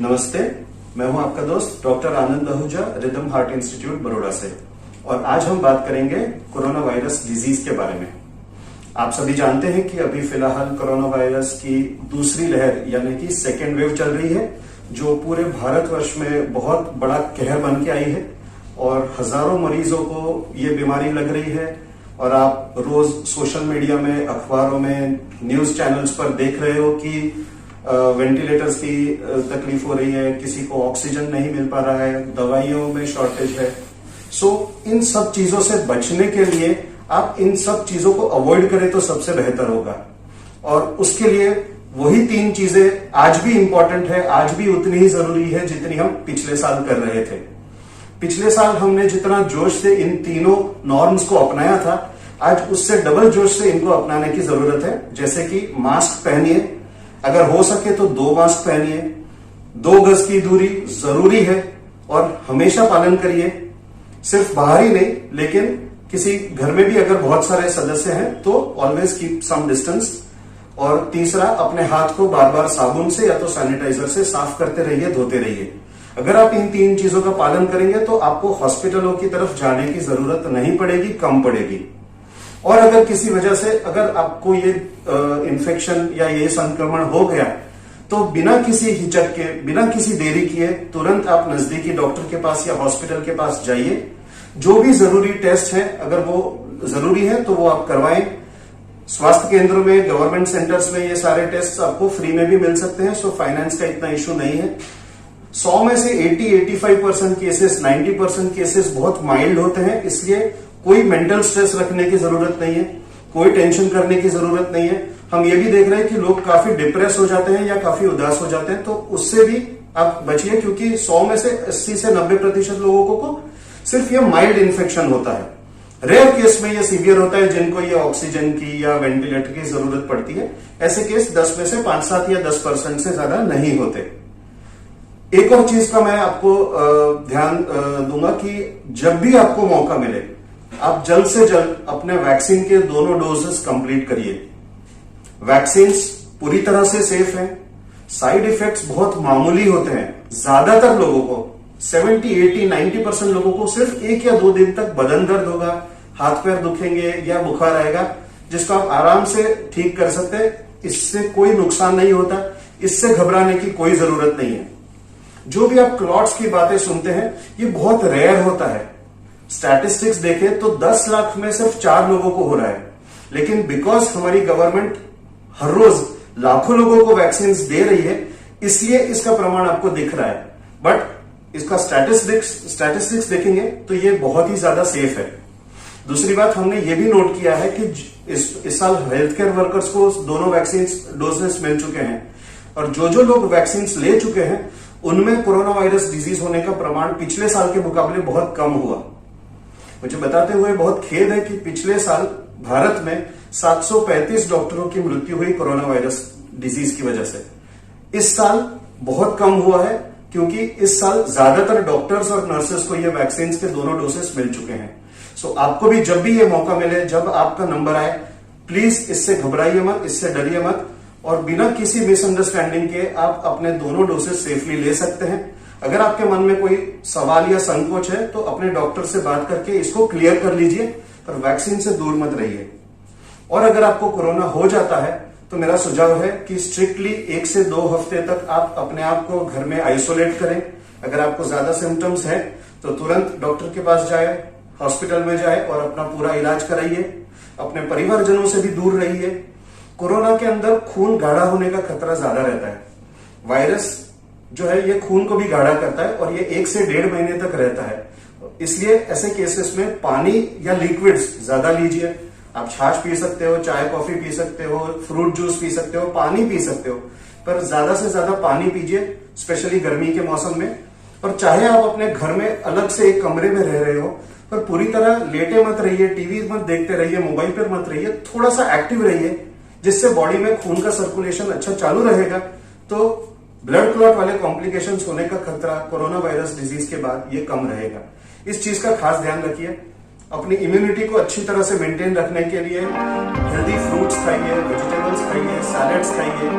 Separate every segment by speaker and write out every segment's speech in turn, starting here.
Speaker 1: नमस्ते, मैं हूं आपका दोस्त doctor Anand Ahuja, rhythm heart institute Baroda से। और आज हम बात करेंगे कोरोना वायरस डिजीज के बारे में। आप सभी जानते हैं कि अभी फिलहाल कोरोना वायरस की दूसरी लहर यानी कि सेकेंड वेव चल रही है, जो पूरे भारतवर्ष में बहुत बड़ा कहर बन के आई है और हजारों मरीजों को ये बीमारी लग रही है। और आप रोज सोशल मीडिया में, अखबारों में, न्यूज चैनल्स पर देख रहे हो कि वेंटिलेटर्स की तकलीफ हो रही है, किसी को ऑक्सीजन नहीं मिल पा रहा है, दवाइयों में शॉर्टेज है। इन सब चीजों से बचने के लिए आप इन सब चीजों को अवॉइड करें तो सबसे बेहतर होगा। और उसके लिए वही 3 चीजें आज भी इंपॉर्टेंट है, आज भी उतनी ही जरूरी है जितनी हम पिछले साल कर रहे थे। पिछले साल हमने जितना जोश से इन तीनों नॉर्म्स को अपनाया था, आज उससे डबल जोश से इनको अपनाने की जरूरत है। जैसे कि मास्क पहनिए, अगर हो सके तो 2 मास्क पहनिए, 2 गज की दूरी जरूरी है और हमेशा पालन करिए। सिर्फ बाहर ही नहीं, लेकिन किसी घर में भी अगर बहुत सारे सदस्य हैं तो ऑलवेज कीप सम डिस्टेंस। और तीसरा, अपने हाथ को बार बार साबुन से या तो सैनिटाइजर से साफ करते रहिए, धोते रहिए। अगर आप इन 3 चीजों का पालन करेंगे तो आपको हॉस्पिटलों की तरफ जाने की जरूरत नहीं पड़ेगी, कम पड़ेगी। और अगर किसी वजह से अगर आपको ये इन्फेक्शन या ये संक्रमण हो गया तो बिना किसी हिचक के, बिना किसी देरी किए तुरंत आप नजदीकी डॉक्टर के पास या हॉस्पिटल के पास जाइए। जो भी जरूरी टेस्ट है, अगर वो जरूरी है तो वो आप करवाएं। स्वास्थ्य केंद्रों में, गवर्नमेंट सेंटर्स में ये सारे टेस्ट आपको फ्री में भी मिल सकते हैं, सो फाइनेंस का इतना इश्यू नहीं है। 100 में से 80-85% केसेस, 90% केसेस बहुत माइल्ड होते हैं, इसलिए कोई मेंटल स्ट्रेस रखने की जरूरत नहीं है, कोई टेंशन करने की जरूरत नहीं है। हम ये भी देख रहे हैं कि लोग काफी डिप्रेस हो जाते हैं या काफी उदास हो जाते हैं, तो उससे भी आप बचिए, क्योंकि 100 में से 80 से 90% लोगों को सिर्फ ये माइल्ड इन्फेक्शन होता है। रेयर केस में ये सीवियर होता है, जिनको ये ऑक्सीजन की या वेंटिलेटर की जरूरत पड़ती है। ऐसे केस 10 में से 5-7 या 10% से ज्यादा नहीं होते। एक और चीज का मैं आपको ध्यान दूंगा कि जब भी आपको मौका मिले, आप जल्द से जल्द अपने वैक्सीन के दोनों डोजेस कंप्लीट करिए। वैक्सीन पूरी तरह से सेफ है, साइड इफेक्ट्स बहुत मामूली होते हैं। ज्यादातर लोगों को 70, 80, 90% लोगों को सिर्फ 1 या 2 दिन तक बदन दर्द होगा, हाथ पैर दुखेंगे या बुखार आएगा, जिसको आप आराम से ठीक कर सकते हैं। इससे कोई नुकसान नहीं होता, इससे घबराने की कोई जरूरत नहीं है। जो भी आप क्लॉट्स की बातें सुनते हैं, ये बहुत रेयर होता है। स्टैटिस्टिक्स देखें तो 10 लाख में सिर्फ 4 लोगों को हो रहा है, लेकिन बिकॉज हमारी गवर्नमेंट हर रोज लाखों लोगों को वैक्सीन दे रही है, इसलिए इसका प्रमाण आपको दिख रहा है। बट इसका स्टैटिस्टिक्स देखेंगे तो ये बहुत ही ज्यादा सेफ है। दूसरी बात, हमने ये भी नोट किया है कि इस साल हेल्थ केयर वर्कर्स को दोनों वैक्सीन डोजेस मिल चुके हैं, और जो लोग वैक्सीन ले चुके हैं उनमें कोरोना वायरस डिजीज होने का प्रमाण पिछले साल के मुकाबले बहुत कम हुआ। मुझे बताते हुए बहुत खेद है कि पिछले साल भारत में 735 डॉक्टरों की मृत्यु हुई कोरोना वायरस डिजीज की वजह से। इस साल बहुत कम हुआ है, क्योंकि इस साल ज्यादातर डॉक्टर्स और नर्सेस को ये वैक्सीन के दोनों डोसेस मिल चुके हैं। सो आपको भी जब भी ये मौका मिले, जब आपका नंबर आए, प्लीज इससे घबराइए मत, इससे डरिए मत, और बिना किसी मिसअंडरस्टैंडिंग के आप अपने दोनों डोसेस सेफली ले सकते हैं। अगर आपके मन में कोई सवाल या संकोच है तो अपने डॉक्टर से बात करके इसको क्लियर कर लीजिए, पर वैक्सीन से दूर मत रहिए। और अगर आपको कोरोना हो जाता है तो मेरा सुझाव है कि स्ट्रिक्टली 1 से 2 हफ्ते तक आप अपने आप को घर में आइसोलेट करें। अगर आपको ज्यादा सिम्टम्स है तो तुरंत डॉक्टर के पास जाए, हॉस्पिटल में जाए और अपना पूरा इलाज कराइए। अपने परिवारजनों से भी दूर रहिए। कोरोना के अंदर खून गाढ़ा होने का खतरा ज्यादा रहता है। वायरस जो है ये खून को भी गाढ़ा करता है और ये 1 से 1.5 महीने तक रहता है। इसलिए ऐसे केसेस में पानी या लिक्विड्स ज्यादा लीजिए। आप छाछ पी सकते हो, चाय कॉफी पी सकते हो, फ्रूट जूस पी सकते हो, पानी पी सकते हो, पर ज्यादा से ज्यादा पानी पीजिए, स्पेशली गर्मी के मौसम में। और चाहे आप अपने घर में अलग से एक कमरे में रह रहे हो, पर पूरी तरह लेटे मत रहिए, टीवी मत देखते रहिए, मोबाइल पर मत रहिए, थोड़ा सा एक्टिव रहिए, जिससे बॉडी में खून का सर्कुलेशन अच्छा चालू रहेगा। तो ब्लड क्लॉट वाले कॉम्प्लिकेशंस होने का खतरा कोरोना वायरस डिजीज के बाद ये कम रहेगा। इस चीज का खास ध्यान रखिए। अपनी इम्यूनिटी को अच्छी तरह से मेंटेन रखने के लिए हेल्दी फ्रूट्स खाइए, वेजिटेबल्स खाइए, सैलेड्स खाइए,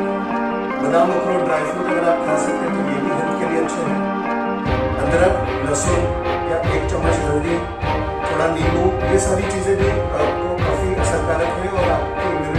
Speaker 1: बादाम, अखरोट, ड्राई फ्रूट अगर आप खा सकते हैं तो ये भी हेल्थ अच्छे हैं। अदरक, लहसुन या 1 चम्मच हल्दी, थोड़ा नींबू, ये सारी चीजें भी आपको काफी असरकारक है और आपकी